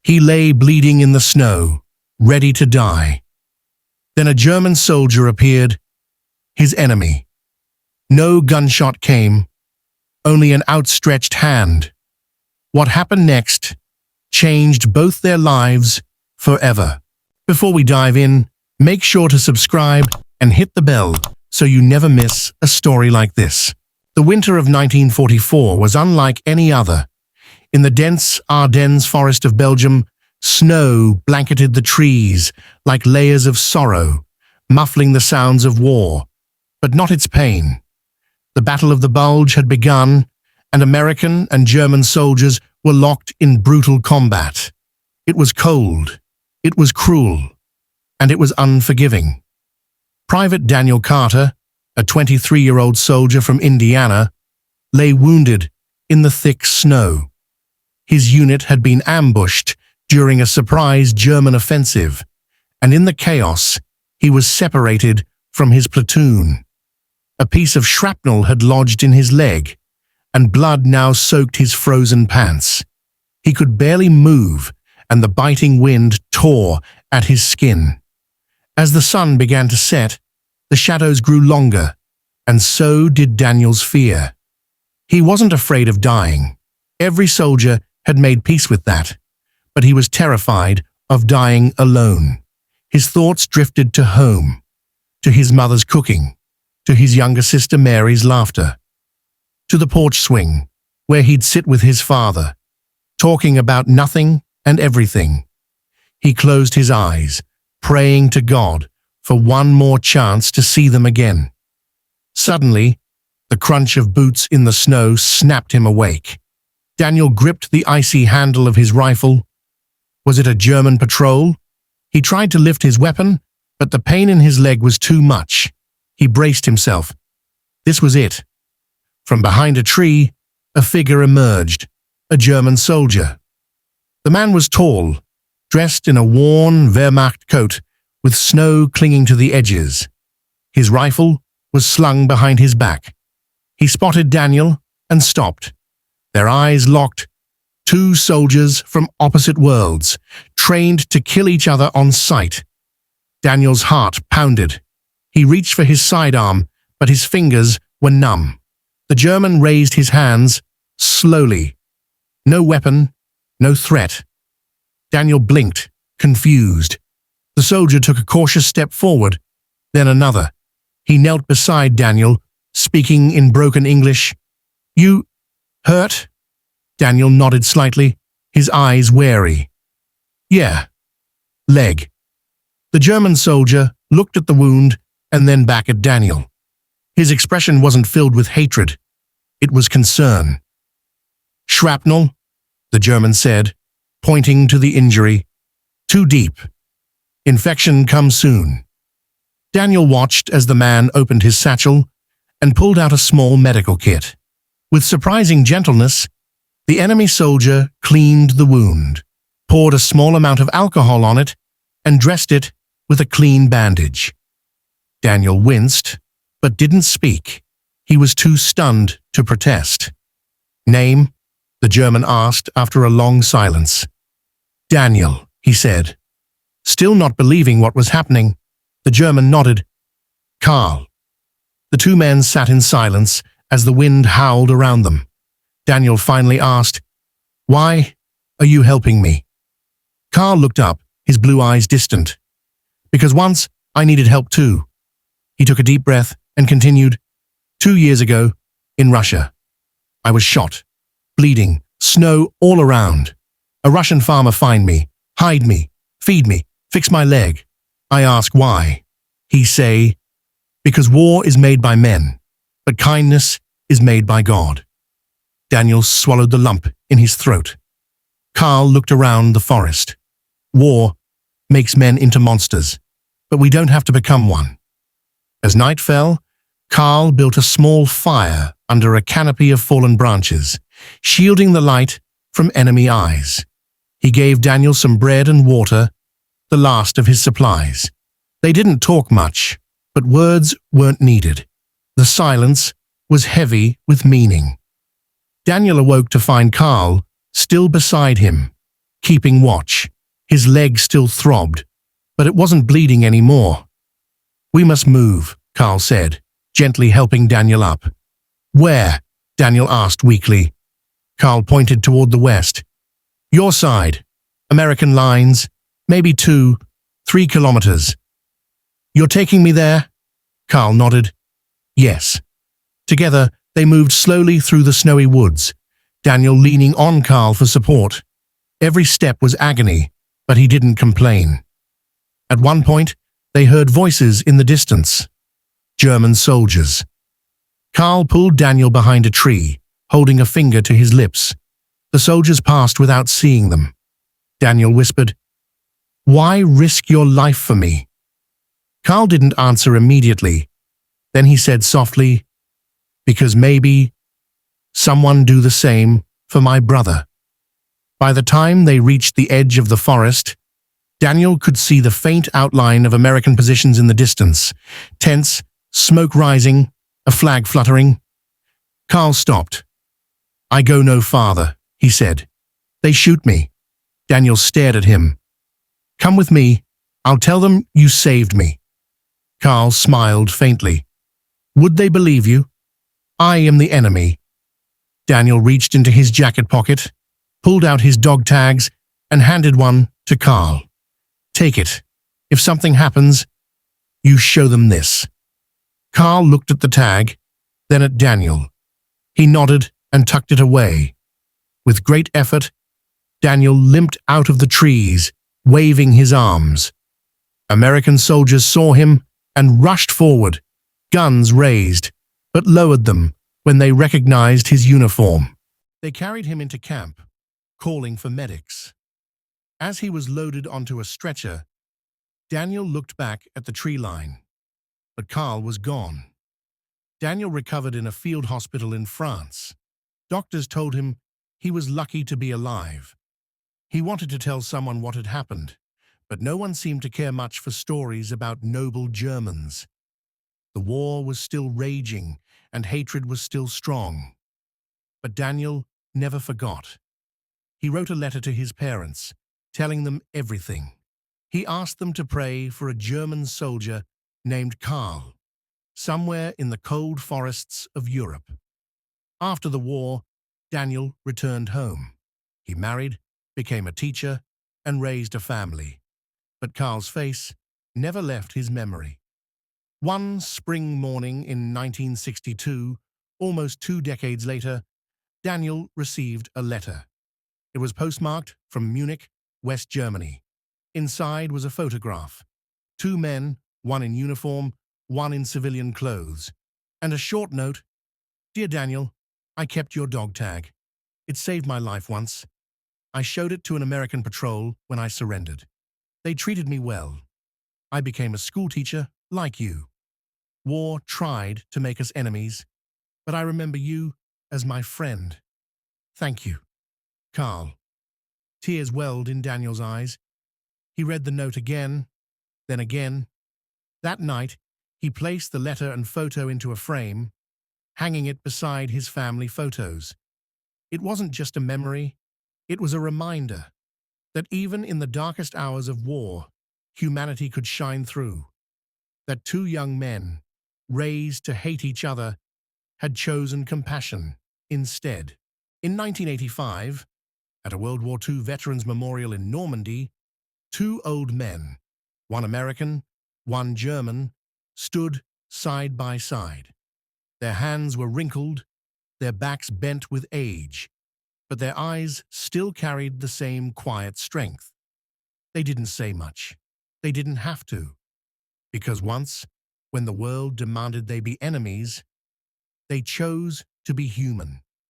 He lay bleeding in the snow, ready to die. Then a German soldier appeared, his enemy. No gunshot came, only an outstretched hand. What happened next changed both their lives forever. Before we dive in, make sure to subscribe and hit the bell so you never miss a story like this. The winter of 1944 was unlike any other. In the dense Ardennes forest of Belgium, snow blanketed the trees like layers of sorrow, muffling the sounds of war, but not its pain. The Battle of the Bulge had begun, and American and German soldiers were locked in brutal combat. It was cold, it was cruel, and it was unforgiving. Private Daniel Carter, a 23-year-old soldier from Indiana, lay wounded in the thick snow. His unit had been ambushed during a surprise German offensive, and in the chaos, he was separated from his platoon. A piece of shrapnel had lodged in his leg, and blood now soaked his frozen pants. He could barely move, and the biting wind tore at his skin. As the sun began to set, the shadows grew longer, and so did Daniel's fear. He wasn't afraid of dying. Every soldier had made peace with that, but he was terrified of dying alone. His thoughts drifted to home, to his mother's cooking, to his younger sister Mary's laughter, to the porch swing, where he'd sit with his father, talking about nothing and everything. He closed his eyes, praying to God for one more chance to see them again. Suddenly, the crunch of boots in the snow snapped him awake. Daniel gripped the icy handle of his rifle. Was it a German patrol? He tried to lift his weapon, but the pain in his leg was too much. He braced himself. This was it. From behind a tree, a figure emerged, a German soldier. The man was tall, dressed in a worn Wehrmacht coat with snow clinging to the edges. His rifle was slung behind his back. He spotted Daniel and stopped. Their eyes locked. Two soldiers from opposite worlds, trained to kill each other on sight. Daniel's heart pounded. He reached for his sidearm, but his fingers were numb. The German raised his hands, slowly. No weapon, no threat. Daniel blinked, confused. The soldier took a cautious step forward, then another. He knelt beside Daniel, speaking in broken English. "You hurt?" Daniel nodded slightly, his eyes wary. "Yeah, leg." The German soldier looked at the wound and then back at Daniel. His expression wasn't filled with hatred. It was concern. "Shrapnel," the German said, pointing to the injury. "Too deep. Infection comes soon." Daniel watched as the man opened his satchel and pulled out a small medical kit. With surprising gentleness, the enemy soldier cleaned the wound, poured a small amount of alcohol on it, and dressed it with a clean bandage. Daniel winced, but didn't speak. He was too stunned to protest. "Name?" the German asked after a long silence. "Daniel," he said. Still not believing what was happening, the German nodded. "Karl." The two men sat in silence as the wind howled around them. Daniel finally asked, "Why are you helping me?" Karl looked up, his blue eyes distant. "Because once I needed help too." He took a deep breath and continued, 2 years ago, in Russia. I was shot, bleeding, snow all around. A Russian farmer find me, hide me, feed me, fix my leg. I ask why. He say, because war is made by men, but kindness is made by God. Daniel swallowed the lump in his throat. Karl looked around the forest. War makes men into monsters, but we don't have to become one. As night fell, Karl built a small fire under a canopy of fallen branches, shielding the light from enemy eyes. He gave Daniel some bread and water, the last of his supplies. They didn't talk much, but words weren't needed. The silence was heavy with meaning. Daniel awoke to find Karl still beside him, keeping watch. His leg still throbbed, but it wasn't bleeding anymore. "We must move," Carl said, gently helping Daniel up. "Where?" Daniel asked weakly. Carl pointed toward the west. "Your side. American lines, maybe 2, 3 kilometers." "You're taking me there?" Carl nodded. "Yes." Together, they moved slowly through the snowy woods, Daniel leaning on Carl for support. Every step was agony, but he didn't complain. At one point, they heard voices in the distance. German soldiers. Carl pulled Daniel behind a tree, holding a finger to his lips. The soldiers passed without seeing them. Daniel whispered, "Why risk your life for me?" Carl didn't answer immediately. Then he said softly, "Because maybe someone do the same for my brother." By the time they reached the edge of the forest, Daniel could see the faint outline of American positions in the distance. Tents, smoke rising, a flag fluttering. Carl stopped. "I go no farther," he said. "They shoot me." Daniel stared at him. "Come with me. I'll tell them you saved me." Carl smiled faintly. "Would they believe you? I am the enemy." Daniel reached into his jacket pocket, pulled out his dog tags, and handed one to Carl. "Take it. If something happens, you show them this." Carl looked at the tag, then at Daniel. He nodded and tucked it away. With great effort, Daniel limped out of the trees, waving his arms. American soldiers saw him and rushed forward, guns raised, but lowered them when they recognized his uniform. They carried him into camp, calling for medics. As he was loaded onto a stretcher, Daniel looked back at the tree line. But Carl was gone. Daniel recovered in a field hospital in France. Doctors told him he was lucky to be alive. He wanted to tell someone what had happened, but no one seemed to care much for stories about noble Germans. The war was still raging, and hatred was still strong. But Daniel never forgot. He wrote a letter to his parents, telling them everything. He asked them to pray for a German soldier named Carl, somewhere in the cold forests of Europe. After the war, Daniel returned home. He married, became a teacher, and raised a family. But Carl's face never left his memory. One spring morning in 1962, almost 2 decades later, Daniel received a letter. It was postmarked from Munich, West Germany. Inside was a photograph. 2 men, one in uniform, one in civilian clothes, and a short note. "Dear Daniel, I kept your dog tag. It saved my life once. I showed it to an American patrol when I surrendered. They treated me well. I became a schoolteacher like you. War tried to make us enemies, but I remember you as my friend. Thank you. Carl." Tears welled in Daniel's eyes. He read the note again, then again. That night, he placed the letter and photo into a frame, hanging it beside his family photos. It wasn't just a memory, it was a reminder that even in the darkest hours of war, humanity could shine through. That 2 young men, raised to hate each other, had chosen compassion instead. In 1985, at a World War II Veterans Memorial in Normandy, 2 old men, one American, one German, stood side by side. Their hands were wrinkled, their backs bent with age, but their eyes still carried the same quiet strength. They didn't say much. They didn't have to. Because once, when the world demanded they be enemies, they chose to be human.